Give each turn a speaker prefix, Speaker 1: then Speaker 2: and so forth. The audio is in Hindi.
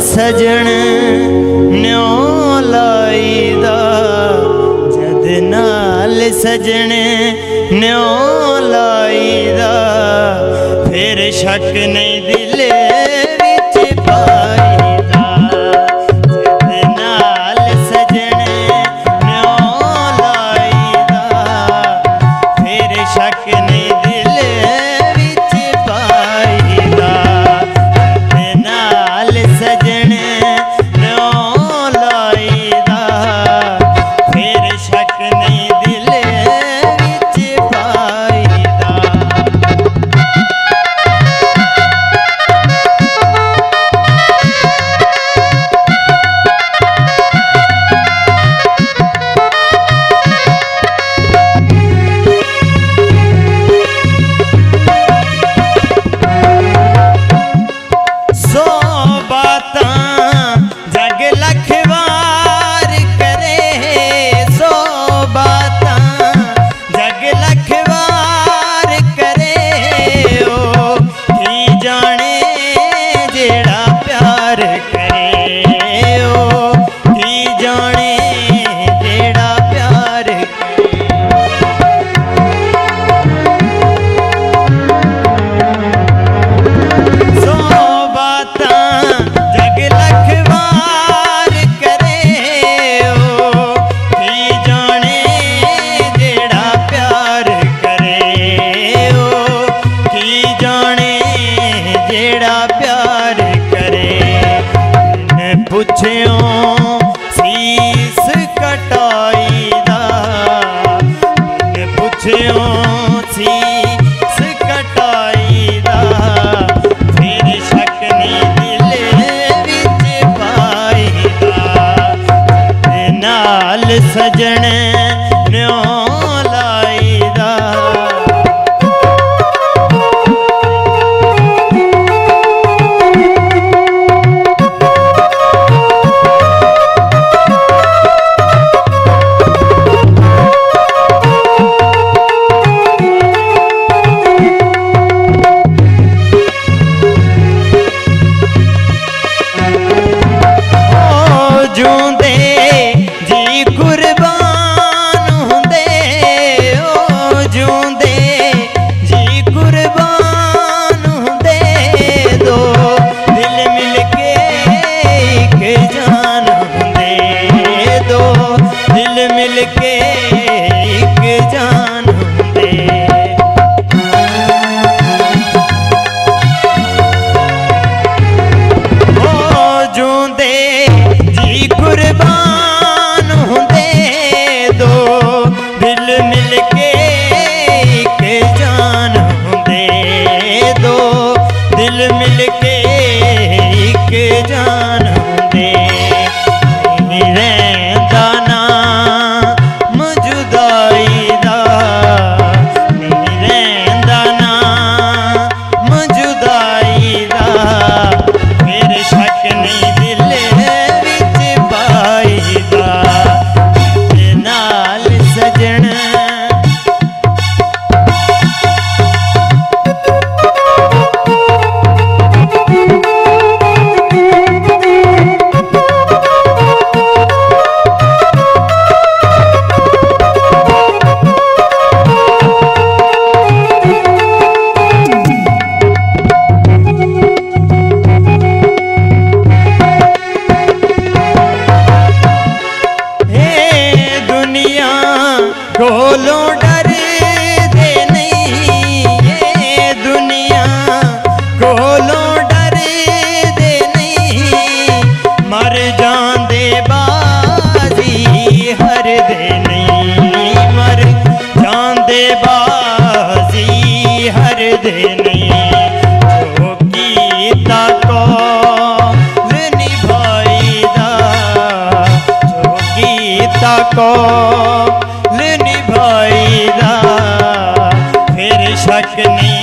Speaker 1: सजन न्यो लाईदा, जद नाल सजन न्यो लाईदा, फिर शक नहीं दिल विच पाईदा। जद नाल सजन न्यो लाईदा, फिर शक नहीं दिल विच पाईदा। जद नाल सजन न्यो लाईदा, फिर शक नहीं दिल विच पाईदा। सो बातां जग लखवार करे, सौ बातां जग लखवार करे, ओ की जाने जेड़ा प्यार करे, ओ की जाने जेड़ा प्यार करे। सौ बातां जग लखवार करे, ओ की जाने जेड़ा प्यार करे, ओ की जाने जेड़ा प्यार करे। बिन पुछियो सीस कटाईदा, बिन पुछियो सीस कटाईदा, फिर शक नहीं दिल विच पाईदा। जद नाल सजन न्यो लाईदा। जूंदे जी कुर्बान हुंदे, ओ जूंदे जी कुर्बान हुंदे, दो दिल मिल के एक जान हुंदे, दो दिल मिल के एक जान हुंदे। जूंदे जी कुर्बान हुंदे, दो दिल मिल के एक जान हुंदे, दो दिल मिल के एक जान हुंदे। नहीं रहिंदा नाम जुदाई दा, नहीं रहिंदा नाम जुदाई दा, फिर शक नहीं दिल विच पाईदा। जद नाल सजन कोलों डर दे नहीं, ये दुनिया कोलों डर दे नहीं, मर जांदे बाजी हर दे नहीं, मर जांदे बाजी हर दे नहीं। जो कीता कौल निभाईदा, जो कीता कौल निभाईदा, फिर शक नहीं